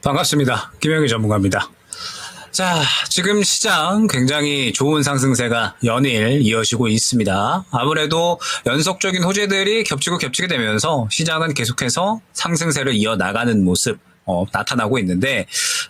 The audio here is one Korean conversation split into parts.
반갑습니다. 김영희 전문가입니다. 자, 지금 시장 굉장히 좋은 상승세가 연일 이어지고 있습니다. 아무래도 연속적인 호재들이 겹치게 되면서 시장은 계속해서 상승세를 이어나가는 모습 나타나고 있는데,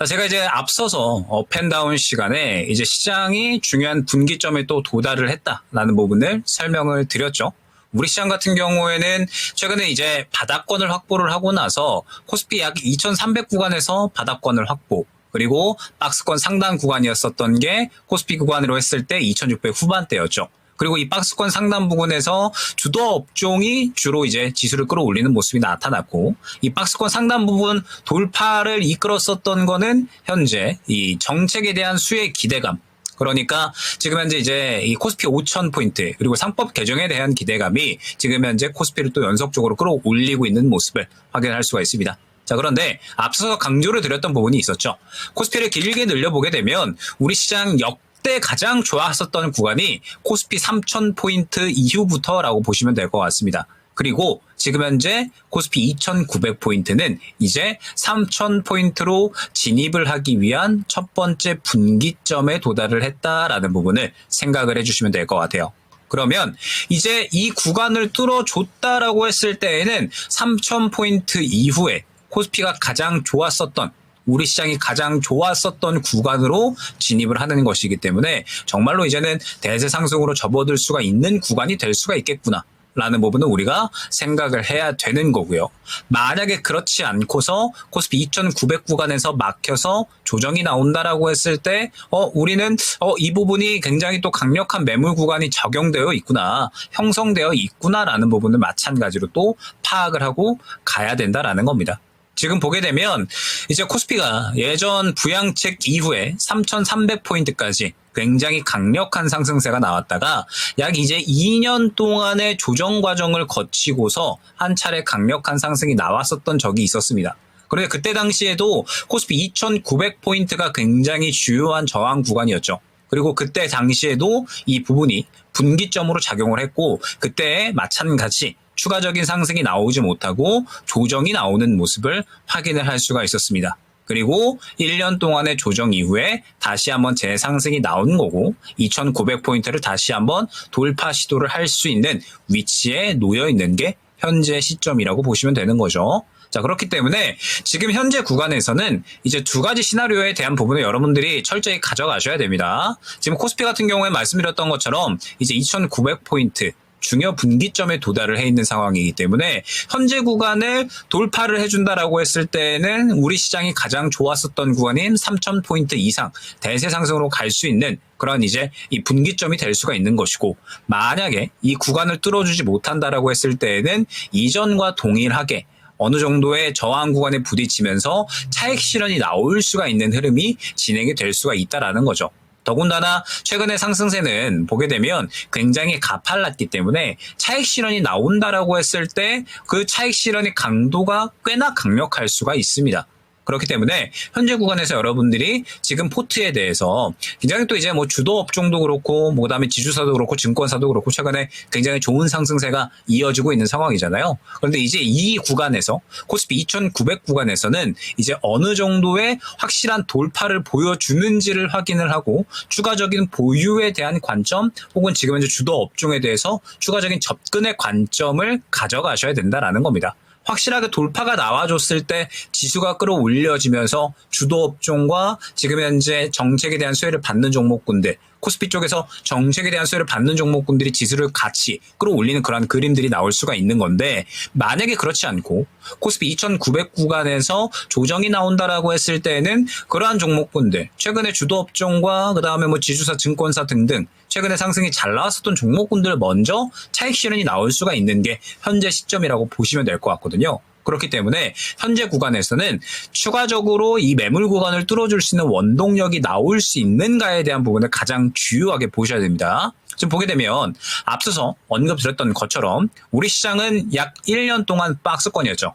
제가 이제 앞서서 업앤다운 시간에 이제 시장이 중요한 분기점에 또 도달을 했다라는 부분을 설명을 드렸죠. 우리 시장 같은 경우에는 최근에 이제 바닥권을 확보를 하고 나서 코스피 약 2300 구간에서 바닥권을 확보, 그리고 박스권 상단 구간이었었던 게 코스피 구간으로 했을 때 2600 후반대였죠. 그리고 이 박스권 상단 부분에서 주도 업종이 주로 이제 지수를 끌어올리는 모습이 나타났고, 이 박스권 상단 부분 돌파를 이끌었었던 거는 현재 이 정책에 대한 수혜 기대감, 그러니까 지금 현재 이제 이 코스피 5000포인트 그리고 상법 개정에 대한 기대감이 지금 현재 코스피를 또 연속적으로 끌어올리고 있는 모습을 확인할 수가 있습니다. 자, 그런데 앞서서 강조를 드렸던 부분이 있었죠. 코스피를 길게 늘려보게 되면 우리 시장 역대 가장 좋았었던 구간이 코스피 3000포인트 이후부터라고 보시면 될 것 같습니다. 그리고 지금 현재 코스피 2900포인트는 이제 3000포인트로 진입을 하기 위한 첫 번째 분기점에 도달을 했다라는 부분을 생각을 해주시면 될 것 같아요. 그러면 이제 이 구간을 뚫어줬다라고 했을 때에는 3000포인트 이후에 코스피가 가장 좋았었던, 우리 시장이 가장 좋았었던 구간으로 진입을 하는 것이기 때문에 정말로 이제는 대세 상승으로 접어들 수가 있는 구간이 될 수가 있겠구나 라는 부분은 우리가 생각을 해야 되는 거고요. 만약에 그렇지 않고서 코스피 2900 구간에서 막혀서 조정이 나온다라고 했을 때 우리는 이 부분이 굉장히 또 강력한 매물 구간이 적용되어 있구나, 형성되어 있구나라는 부분을 마찬가지로 또 파악을 하고 가야 된다라는 겁니다. 지금 보게 되면 이제 코스피가 예전 부양책 이후에 3,300포인트까지 굉장히 강력한 상승세가 나왔다가 약 이제 2년 동안의 조정 과정을 거치고서 한 차례 강력한 상승이 나왔었던 적이 있었습니다. 그런데 그때 당시에도 코스피 2,900포인트가 굉장히 주요한 저항 구간이었죠. 그리고 그때 당시에도 이 부분이 분기점으로 작용을 했고, 그때 마찬가지 추가적인 상승이 나오지 못하고 조정이 나오는 모습을 확인을 할 수가 있었습니다. 그리고 1년 동안의 조정 이후에 다시 한번 재상승이 나온 거고 2,900포인트를 다시 한번 돌파 시도를 할 수 있는 위치에 놓여 있는 게 현재 시점이라고 보시면 되는 거죠. 자, 그렇기 때문에 지금 현재 구간에서는 이제 두 가지 시나리오에 대한 부분을 여러분들이 철저히 가져가셔야 됩니다. 지금 코스피 같은 경우에 말씀드렸던 것처럼 이제 2,900포인트 중요 분기점에 도달을 해 있는 상황이기 때문에 현재 구간을 돌파를 해준다라고 했을 때는 우리 시장이 가장 좋았었던 구간인 3,000포인트 이상 대세 상승으로 갈 수 있는 그런 이제 이 분기점이 될 수가 있는 것이고, 만약에 이 구간을 뚫어주지 못한다라고 했을 때에는 이전과 동일하게 어느 정도의 저항 구간에 부딪히면서 차익 실현이 나올 수가 있는 흐름이 진행이 될 수가 있다라는 거죠. 더군다나 최근의 상승세는 보게 되면 굉장히 가팔랐기 때문에 차익 실현이 나온다라고 했을 때 그 차익 실현의 강도가 꽤나 강력할 수가 있습니다. 그렇기 때문에 현재 구간에서 여러분들이 지금 포트에 대해서 굉장히 또 이제 뭐 주도 업종도 그렇고 그다음에 지주사도 그렇고 증권사도 그렇고 최근에 굉장히 좋은 상승세가 이어지고 있는 상황이잖아요. 그런데 이제 이 구간에서 코스피 2,900 구간에서는 이제 어느 정도의 확실한 돌파를 보여주는지를 확인을 하고 추가적인 보유에 대한 관점 혹은 지금 현재 주도 업종에 대해서 추가적인 접근의 관점을 가져가셔야 된다라는 겁니다. 확실하게 돌파가 나와줬을 때 지수가 끌어올려지면서 주도 업종과 지금 현재 정책에 대한 수혜를 받는 종목군들, 코스피 쪽에서 정책에 대한 수혜를 받는 종목군들이 지수를 같이 끌어올리는 그런 그림들이 나올 수가 있는 건데, 만약에 그렇지 않고 코스피 2,900 구간에서 조정이 나온다라고 했을 때는 그러한 종목군들, 최근에 주도 업종과 그다음에 뭐 지주사, 증권사 등등 최근에 상승이 잘 나왔었던 종목군들 먼저 차익 실현이 나올 수가 있는 게 현재 시점이라고 보시면 될 것 같거든요. 그렇기 때문에 현재 구간에서는 추가적으로 이 매물 구간을 뚫어줄 수 있는 원동력이 나올 수 있는가에 대한 부분을 가장 주요하게 보셔야 됩니다. 지금 보게 되면 앞서서 언급드렸던 것처럼 우리 시장은 약 1년 동안 박스권이었죠.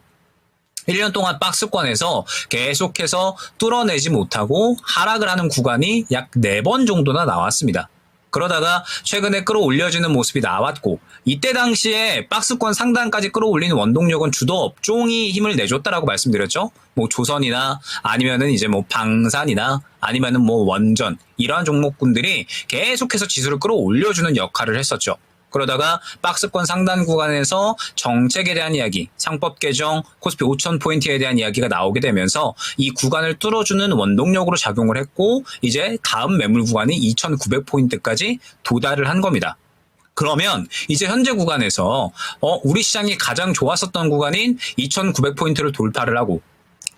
1년 동안 박스권에서 계속해서 뚫어내지 못하고 하락을 하는 구간이 약 4번 정도나 나왔습니다. 그러다가 최근에 끌어올려지는 모습이 나왔고 이때 당시에 박스권 상단까지 끌어올리는 원동력은 주도 업종이 힘을 내줬다라고 말씀드렸죠. 뭐 조선이나 아니면은 이제 뭐 방산이나 아니면은 뭐 원전 이러한 종목군들이 계속해서 지수를 끌어올려주는 역할을 했었죠. 그러다가 박스권 상단 구간에서 정책에 대한 이야기, 상법 개정, 코스피 5,000포인트에 대한 이야기가 나오게 되면서 이 구간을 뚫어주는 원동력으로 작용을 했고 이제 다음 매물 구간이 2,900포인트까지 도달을 한 겁니다. 그러면 이제 현재 구간에서 우리 시장이 가장 좋았었던 구간인 2,900포인트를 돌파를 하고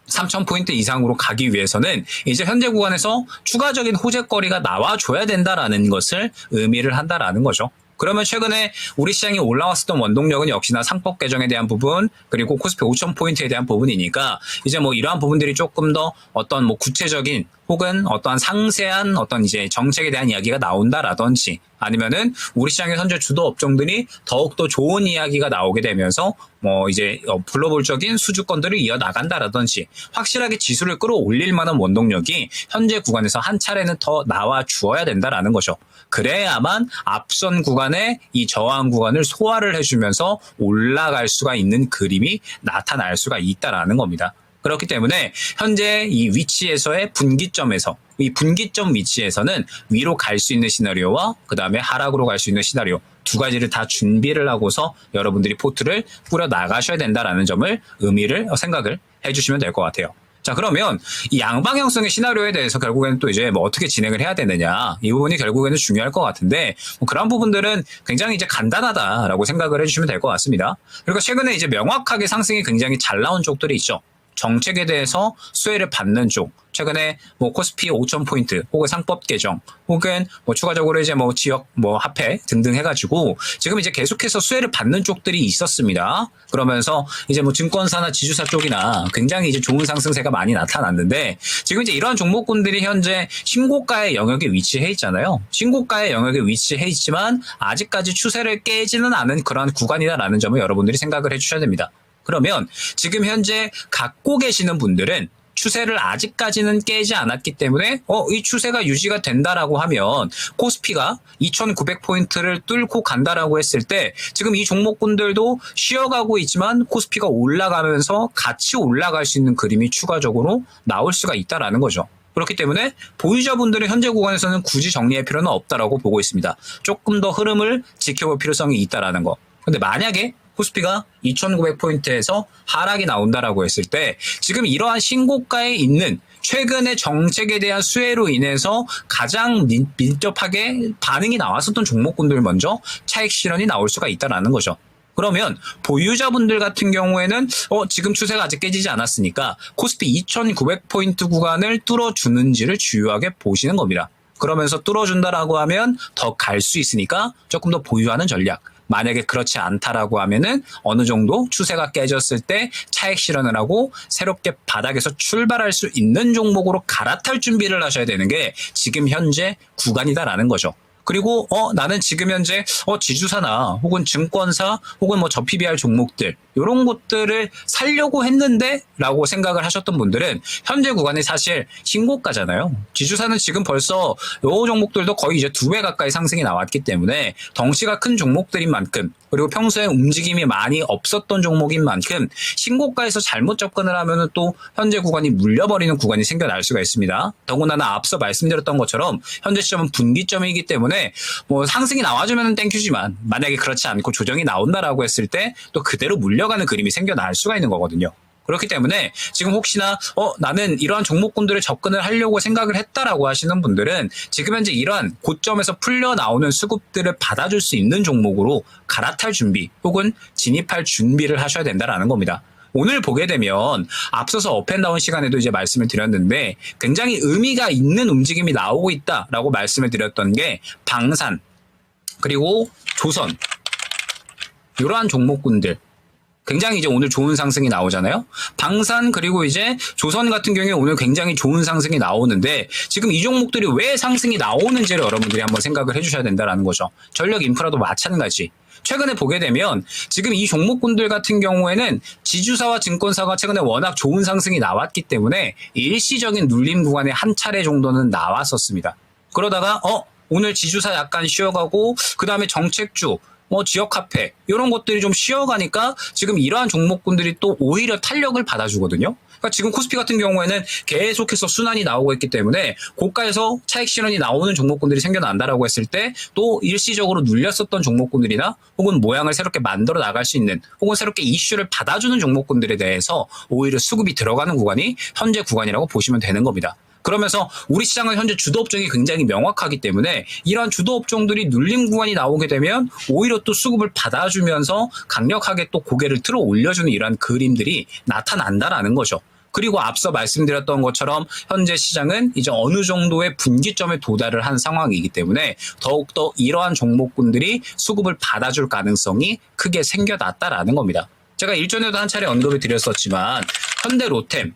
3,000포인트 이상으로 가기 위해서는 이제 현재 구간에서 추가적인 호재거리가 나와줘야 된다라는 것을 의미를 한다라는 거죠. 그러면 최근에 우리 시장이 올라왔었던 원동력은 역시나 상법 개정에 대한 부분 그리고 코스피 5,000포인트에 대한 부분이니까 이제 뭐 이러한 부분들이 조금 더 어떤 뭐 구체적인 혹은 어떠한 상세한 어떤 이제 정책에 대한 이야기가 나온다라든지 아니면은 우리 시장의 현재 주도 업종들이 더욱더 좋은 이야기가 나오게 되면서 뭐 이제 글로벌적인 수주권들을 이어나간다라든지 확실하게 지수를 끌어올릴 만한 원동력이 현재 구간에서 한 차례는 더 나와 주어야 된다라는 거죠. 그래야만 앞선 구간에 이 저항 구간을 소화를 해주면서 올라갈 수가 있는 그림이 나타날 수가 있다라는 겁니다. 그렇기 때문에 현재 이 위치에서의 분기점에서 이 분기점 위치에서는 위로 갈 수 있는 시나리오와 그 다음에 하락으로 갈 수 있는 시나리오 두 가지를 다 준비를 하고서 여러분들이 포트를 꾸려 나가셔야 된다라는 점을 생각을 해주시면 될 것 같아요. 자, 그러면 이 양방향성의 시나리오에 대해서 결국에는 또 이제 뭐 어떻게 진행을 해야 되느냐 이 부분이 결국에는 중요할 것 같은데 뭐 그런 부분들은 굉장히 이제 간단하다라고 생각을 해주시면 될 것 같습니다. 그리고 최근에 이제 명확하게 상승이 굉장히 잘 나온 쪽들이 있죠. 정책에 대해서 수혜를 받는 쪽, 최근에 뭐 코스피 5,000포인트 혹은 상법 개정 혹은 뭐 추가적으로 이제 뭐 지역 뭐 화폐 등등 해가지고 지금 이제 계속해서 수혜를 받는 쪽들이 있었습니다. 그러면서 이제 뭐 증권사나 지주사 쪽이나 굉장히 이제 좋은 상승세가 많이 나타났는데 지금 이제 이러한 종목군들이 현재 신고가의 영역에 위치해 있잖아요. 신고가의 영역에 위치해 있지만 아직까지 추세를 깨지는 않은 그러한 구간이다라는 점을 여러분들이 생각을 해주셔야 됩니다. 그러면 지금 현재 갖고 계시는 분들은 추세를 아직까지는 깨지 않았기 때문에 이 추세가 유지가 된다라고 하면 코스피가 2,900포인트를 뚫고 간다라고 했을 때 지금 이 종목군들도 쉬어가고 있지만 코스피가 올라가면서 같이 올라갈 수 있는 그림이 추가적으로 나올 수가 있다라는 거죠. 그렇기 때문에 보유자분들은 현재 구간에서는 굳이 정리할 필요는 없다라고 보고 있습니다. 조금 더 흐름을 지켜볼 필요성이 있다라는 거. 근데 만약에 코스피가 2,900포인트에서 하락이 나온다라고 했을 때 지금 이러한 신고가에 있는 최근의 정책에 대한 수혜로 인해서 가장 밀접하게 반응이 나왔었던 종목군들 먼저 차익 실현이 나올 수가 있다라는 거죠. 그러면 보유자분들 같은 경우에는 지금 추세가 아직 깨지지 않았으니까 코스피 2,900포인트 구간을 뚫어주는지를 주요하게 보시는 겁니다. 그러면서 뚫어준다라고 하면 더 갈 수 있으니까 조금 더 보유하는 전략. 만약에 그렇지 않다라고 하면은 어느 정도 추세가 깨졌을 때 차익 실현을 하고 새롭게 바닥에서 출발할 수 있는 종목으로 갈아탈 준비를 하셔야 되는 게 지금 현재 구간이다라는 거죠. 그리고 나는 지금 현재 지주사나 혹은 증권사 혹은 뭐 저PBR 종목들 이런 것들을 살려고 했는데 라고 생각을 하셨던 분들은 현재 구간이 사실 신고가잖아요. 지주사는 지금 벌써 요 종목들도 거의 이제 2배 가까이 상승이 나왔기 때문에 덩치가 큰 종목들인 만큼 그리고 평소에 움직임이 많이 없었던 종목인 만큼 신고가에서 잘못 접근을 하면은 또 현재 구간이 물려버리는 구간이 생겨날 수가 있습니다. 더군다나 앞서 말씀드렸던 것처럼 현재 시점은 분기점이기 때문에 뭐 상승이 나와주면 땡큐지만 만약에 그렇지 않고 조정이 나온다라고 했을 때 또 그대로 물려가는 그림이 생겨날 수가 있는 거거든요. 그렇기 때문에 지금 혹시나 나는 이러한 종목군들을 접근을 하려고 생각을 했다라고 하시는 분들은 지금 현재 이러한 고점에서 풀려 나오는 수급들을 받아줄 수 있는 종목으로 갈아탈 준비 혹은 진입할 준비를 하셔야 된다라는 겁니다. 오늘 보게 되면 앞서서 업앤다운 시간에도 이제 말씀을 드렸는데 굉장히 의미가 있는 움직임이 나오고 있다라고 말씀을 드렸던 게 방산 그리고 조선 이러한 종목군들 굉장히 이제 오늘 좋은 상승이 나오잖아요. 방산 그리고 이제 조선 같은 경우에 오늘 굉장히 좋은 상승이 나오는데 지금 이 종목들이 왜 상승이 나오는지를 여러분들이 한번 생각을 해주셔야 된다는 거죠. 전력 인프라도 마찬가지. 최근에 보게 되면 지금 이 종목군들 같은 경우에는 지주사와 증권사가 최근에 워낙 좋은 상승이 나왔기 때문에 일시적인 눌림 구간에 한 차례 정도는 나왔었습니다. 그러다가 오늘 지주사 약간 쉬어가고 그 다음에 정책주 지역 카페 이런 것들이 좀 쉬어가니까 지금 이러한 종목군들이 또 오히려 탄력을 받아주거든요. 그러니까 지금 코스피 같은 경우에는 계속해서 순환이 나오고 있기 때문에 고가에서 차익 실현이 나오는 종목군들이 생겨난다라고 했을 때 또 일시적으로 눌렸었던 종목군들이나 혹은 모양을 새롭게 만들어 나갈 수 있는 혹은 새롭게 이슈를 받아주는 종목군들에 대해서 오히려 수급이 들어가는 구간이 현재 구간이라고 보시면 되는 겁니다. 그러면서 우리 시장은 현재 주도 업종이 굉장히 명확하기 때문에 이러한 주도 업종들이 눌림 구간이 나오게 되면 오히려 또 수급을 받아주면서 강력하게 또 고개를 들어 올려주는 이러한 그림들이 나타난다라는 거죠. 그리고 앞서 말씀드렸던 것처럼 현재 시장은 이제 어느 정도의 분기점에 도달을 한 상황이기 때문에 더욱더 이러한 종목군들이 수급을 받아줄 가능성이 크게 생겨났다라는 겁니다. 제가 일전에도 한 차례 언급을 드렸었지만 현대로템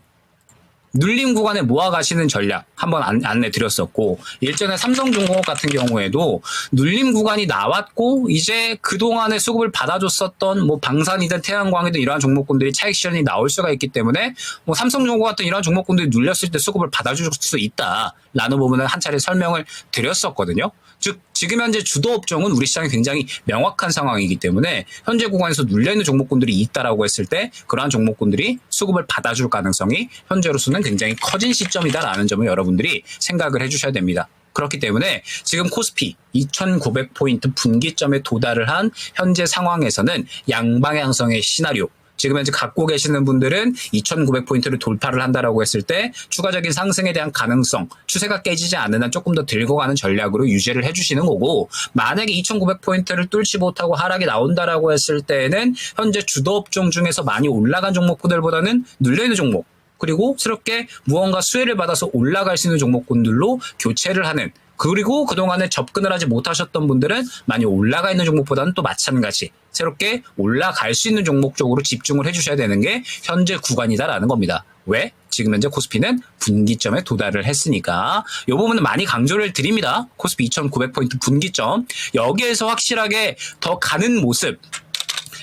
눌림 구간에 모아가시는 전략 한번 안내 드렸었고 일전에 삼성중공업 같은 경우에도 눌림 구간이 나왔고 이제 그동안의 수급을 받아줬었던 방산이든 태양광이든 이러한 종목군들이 차익 실현이 나올 수가 있기 때문에 삼성중공업 같은 이러한 종목군들이 눌렸을 때 수급을 받아줄 수 있다라는 부분을 한 차례 설명을 드렸었거든요. 즉 지금 현재 주도 업종은 우리 시장이 굉장히 명확한 상황이기 때문에 현재 구간에서 눌려있는 종목군들이 있다라고 했을 때 그러한 종목군들이 수급을 받아줄 가능성이 현재로서는 굉장히 커진 시점이다라는 점을 여러분들이 생각을 해주셔야 됩니다. 그렇기 때문에 지금 코스피 2,900포인트 분기점에 도달을 한 현재 상황에서는 양방향성의 시나리오 지금 현재 갖고 계시는 분들은 2,900포인트를 돌파를 한다라고 했을 때 추가적인 상승에 대한 가능성, 추세가 깨지지 않는 한 조금 더 들고 가는 전략으로 유지를 해주시는 거고 만약에 2,900포인트를 뚫지 못하고 하락이 나온다라고 했을 때는 현재 주도 업종 중에서 많이 올라간 종목들보다는 눌려있는 종목 그리고 새롭게 무언가 수혜를 받아서 올라갈 수 있는 종목군들로 교체를 하는 그리고 그동안에 접근을 하지 못하셨던 분들은 많이 올라가 있는 종목보다는 또 마찬가지 새롭게 올라갈 수 있는 종목 쪽으로 집중을 해주셔야 되는 게 현재 구간이다라는 겁니다. 왜? 지금 현재 코스피는 분기점에 도달을 했으니까 이 부분은 많이 강조를 드립니다. 코스피 2,900포인트 분기점 여기에서 확실하게 더 가는 모습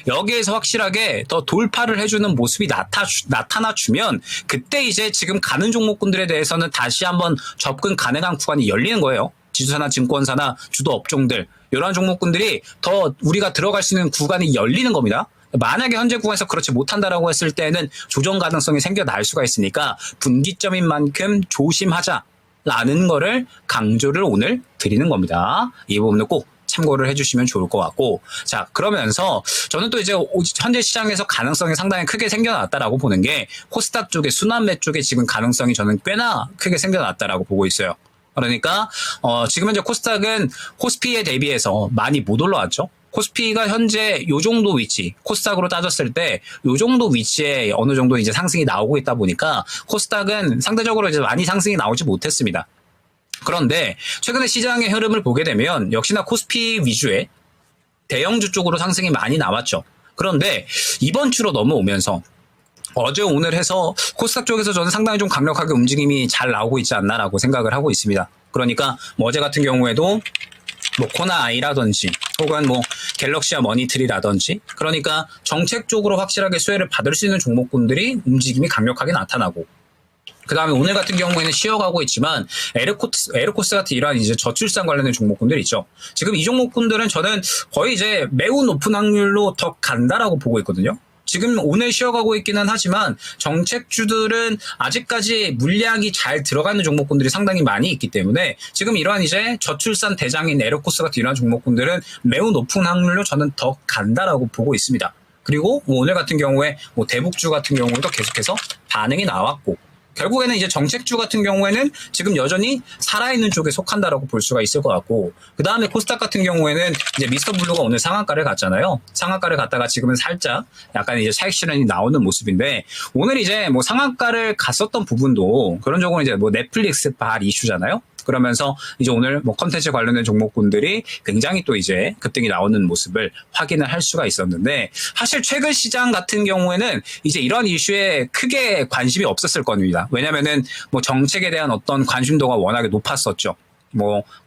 여기에서 확실하게 더 돌파를 해주는 모습이 나타나주면 그때 이제 지금 가는 종목군들에 대해서는 다시 한번 접근 가능한 구간이 열리는 거예요. 지수사나 증권사나 주도 업종들 이러한 종목군들이 더 우리가 들어갈 수 있는 구간이 열리는 겁니다. 만약에 현재 구간에서 그렇지 못한다라고 했을 때는 조정 가능성이 생겨날 수가 있으니까 분기점인 만큼 조심하자라는 거를 강조를 오늘 드리는 겁니다. 이 부분을 꼭 참고를 해주시면 좋을 것 같고 자 그러면서 저는 또 이제 현재 시장에서 가능성이 상당히 크게 생겨났다라고 보는 게 코스닥 쪽에 순환매 쪽에 지금 가능성이 저는 꽤나 크게 생겨났다라고 보고 있어요. 그러니까 지금 현재 코스닥은 코스피에 대비해서 많이 못 올라왔죠. 코스피가 현재 요 정도 위치, 코스닥으로 따졌을 때 요 정도 위치에 어느 정도 이제 상승이 나오고 있다 보니까 코스닥은 상대적으로 이제 많이 상승이 나오지 못했습니다. 그런데 최근에 시장의 흐름을 보게 되면 역시나 코스피 위주의 대형주 쪽으로 상승이 많이 나왔죠. 그런데 이번 주로 넘어오면서 어제 오늘 해서 코스닥 쪽에서 저는 상당히 좀 강력하게 움직임이 잘 나오고 있지 않나라고 생각을 하고 있습니다. 그러니까 어제 같은 경우에도 코나아이라든지 혹은 갤럭시와 머니트리라든지 그러니까 정책 쪽으로 확실하게 수혜를 받을 수 있는 종목군들이 움직임이 강력하게 나타나고 그 다음에 오늘 같은 경우에는 쉬어가고 있지만 에르코스 같은 이러한 이제 저출산 관련된 종목군들 있죠. 지금 이 종목군들은 저는 거의 이제 매우 높은 확률로 더 간다라고 보고 있거든요. 지금 오늘 쉬어가고 있기는 하지만 정책주들은 아직까지 물량이 잘 들어가는 종목군들이 상당히 많이 있기 때문에 지금 이러한 이제 저출산 대장인 에르코스 같은 이러한 종목군들은 매우 높은 확률로 저는 더 간다라고 보고 있습니다. 그리고 오늘 같은 경우에 대북주 같은 경우에도 계속해서 반응이 나왔고 결국에는 이제 정책주 같은 경우에는 지금 여전히 살아있는 쪽에 속한다라고 볼 수가 있을 것 같고 그 다음에 코스닥 같은 경우에는 이제 미스터 블루가 오늘 상한가를 갔잖아요. 상한가를 갔다가 지금은 살짝 약간 이제 차익 실현이 나오는 모습인데 오늘 이제 상한가를 갔었던 부분도 그런 쪽은 이제 넷플릭스 발 이슈잖아요. 그러면서 이제 오늘 컨텐츠 관련된 종목군들이 굉장히 또 이제 급등이 나오는 모습을 확인을 할 수가 있었는데 사실 최근 시장 같은 경우에는 이제 이런 이슈에 크게 관심이 없었을 겁니다. 왜냐면은 정책에 대한 어떤 관심도가 워낙에 높았었죠.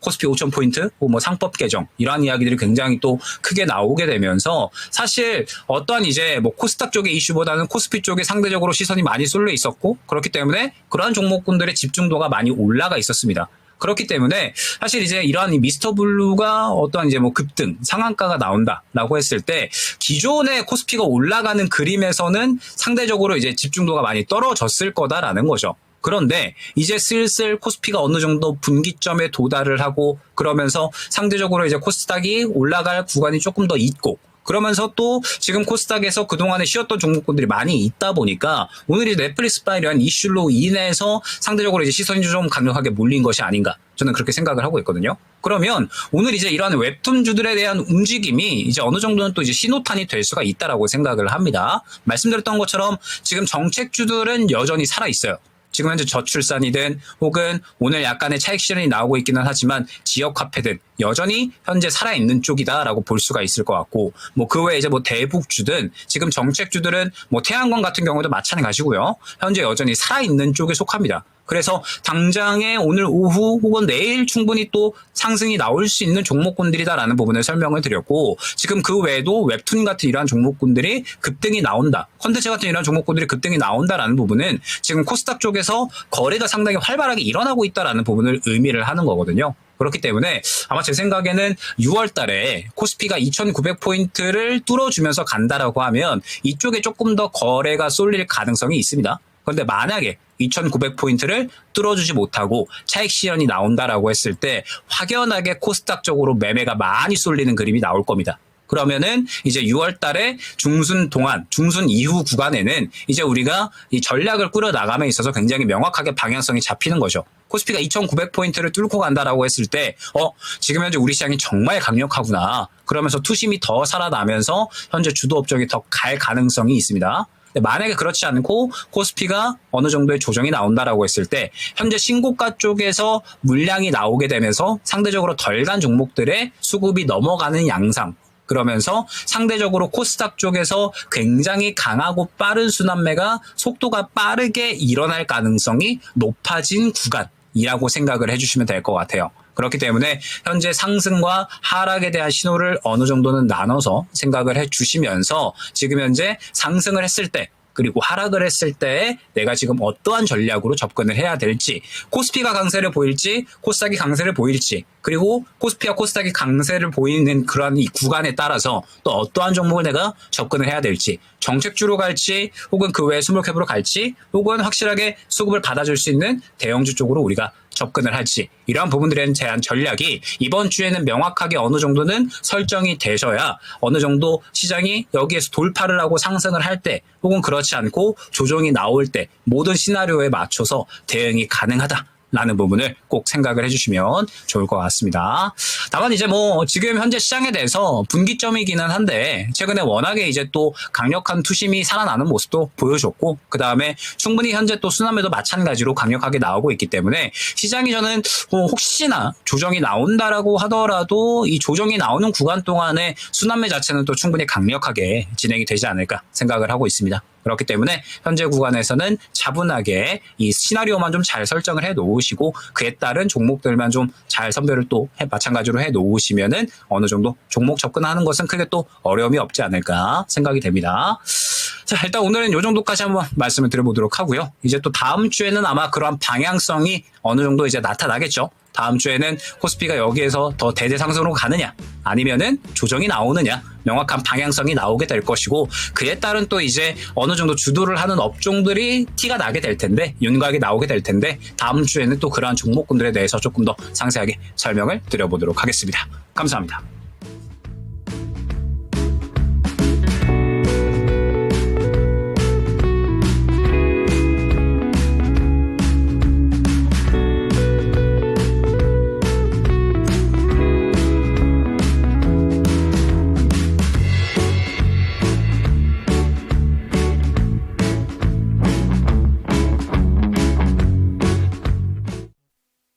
코스피 5,000포인트, 상법 개정, 이러한 이야기들이 굉장히 또 크게 나오게 되면서 사실 어떠한 이제 코스닥 쪽의 이슈보다는 코스피 쪽에 상대적으로 시선이 많이 쏠려 있었고 그렇기 때문에 그러한 종목군들의 집중도가 많이 올라가 있었습니다. 그렇기 때문에 사실 이제 이러한 이 미스터 블루가 어떤 이제 뭐 급등, 상한가가 나온다라고 했을 때 기존의 코스피가 올라가는 그림에서는 상대적으로 이제 집중도가 많이 떨어졌을 거다라는 거죠. 그런데 이제 슬슬 코스피가 어느 정도 분기점에 도달을 하고 그러면서 상대적으로 이제 코스닥이 올라갈 구간이 조금 더 있고 그러면서 또 지금 코스닥에서 그동안에 쉬었던 종목군들이 많이 있다 보니까 오늘 이 넷플릭스 파일이란 이슈로 인해서 상대적으로 이제 시선이 좀 강력하게 몰린 것이 아닌가 저는 그렇게 생각을 하고 있거든요. 그러면 오늘 이제 이러한 웹툰주들에 대한 움직임이 이제 어느 정도는 또 이제 신호탄이 될 수가 있다라고 생각을 합니다. 말씀드렸던 것처럼 지금 정책주들은 여전히 살아 있어요. 지금 현재 저출산이든 혹은 오늘 약간의 차익 실현이 나오고 있기는 하지만 지역 화폐든 여전히 현재 살아있는 쪽이다라고 볼 수가 있을 것 같고 뭐 그 외에 이제 뭐 대북주든 지금 정책주들은 뭐 태양광 같은 경우도 마찬가지고요. 현재 여전히 살아있는 쪽에 속합니다. 그래서 당장에 오늘 오후 혹은 내일 충분히 또 상승이 나올 수 있는 종목군들이다라는 부분을 설명을 드렸고 지금 그 외에도 웹툰 같은 이러한 종목군들이 급등이 나온다. 콘텐츠 같은 이러한 종목군들이 급등이 나온다라는 부분은 지금 코스닥 쪽에서 거래가 상당히 활발하게 일어나고 있다라는 부분을 의미를 하는 거거든요. 그렇기 때문에 아마 제 생각에는 6월 달에 코스피가 2,900포인트를 뚫어주면서 간다라고 하면 이쪽에 조금 더 거래가 쏠릴 가능성이 있습니다. 그런데 만약에 2,900포인트를 뚫어주지 못하고 차익 실현이 나온다라고 했을 때 확연하게 코스닥 쪽으로 매매가 많이 쏠리는 그림이 나올 겁니다. 그러면은 이제 6월 달에 중순 동안, 중순 이후 구간에는 이제 우리가 이 전략을 꾸려 나감에 있어서 굉장히 명확하게 방향성이 잡히는 거죠. 코스피가 2,900포인트를 뚫고 간다라고 했을 때, 지금 현재 우리 시장이 정말 강력하구나. 그러면서 투심이 더 살아나면서 현재 주도 업종이 더 갈 가능성이 있습니다. 만약에 그렇지 않고 코스피가 어느 정도의 조정이 나온다라고 했을 때 현재 신고가 쪽에서 물량이 나오게 되면서 상대적으로 덜 간 종목들의 수급이 넘어가는 양상 그러면서 상대적으로 코스닥 쪽에서 굉장히 강하고 빠른 순환매가 속도가 빠르게 일어날 가능성이 높아진 구간이라고 생각을 해주시면 될 것 같아요. 그렇기 때문에 현재 상승과 하락에 대한 신호를 어느 정도는 나눠서 생각을 해주시면서 지금 현재 상승을 했을 때 그리고 하락을 했을 때 내가 지금 어떠한 전략으로 접근을 해야 될지 코스피가 강세를 보일지 코스닥이 강세를 보일지 그리고 코스피와 코스닥이 강세를 보이는 그러한 이 구간에 따라서 또 어떠한 종목을 내가 접근을 해야 될지 정책주로 갈지 혹은 그 외에 스몰캡으로 갈지 혹은 확실하게 수급을 받아줄 수 있는 대형주 쪽으로 우리가 접근을 할지 이러한 부분들에 대한 전략이 이번 주에는 명확하게 어느 정도는 설정이 되셔야 어느 정도 시장이 여기에서 돌파를 하고 상승을 할 때 혹은 그렇지 않고 조정이 나올 때 모든 시나리오에 맞춰서 대응이 가능하다. 라는 부분을 꼭 생각을 해주시면 좋을 것 같습니다. 다만 이제 뭐 지금 현재 시장에 대해서 분기점이기는 한데 최근에 워낙에 이제 또 강력한 투심이 살아나는 모습도 보여줬고 그 다음에 충분히 현재 또 순환매도 마찬가지로 강력하게 나오고 있기 때문에 시장이 저는 혹시나 조정이 나온다라고 하더라도 이 조정이 나오는 구간 동안에 순환매 자체는 또 충분히 강력하게 진행이 되지 않을까 생각을 하고 있습니다. 그렇기 때문에 현재 구간에서는 차분하게 이 시나리오만 좀 잘 설정을 해 놓으시고 그에 따른 종목들만 좀 잘 선별을 또 마찬가지로 해 놓으시면은 어느 정도 종목 접근하는 것은 크게 또 어려움이 없지 않을까 생각이 됩니다. 자, 일단 오늘은 이 정도까지 한번 말씀을 드려보도록 하고요. 이제 또 다음 주에는 아마 그러한 방향성이 어느 정도 이제 나타나겠죠. 다음 주에는 코스피가 여기에서 더 대대상승으로 가느냐 아니면은 조정이 나오느냐 명확한 방향성이 나오게 될 것이고 그에 따른 또 이제 어느 정도 주도를 하는 업종들이 티가 나게 될 텐데 윤곽이 나오게 될 텐데 다음 주에는 또 그러한 종목군들에 대해서 조금 더 상세하게 설명을 드려보도록 하겠습니다. 감사합니다.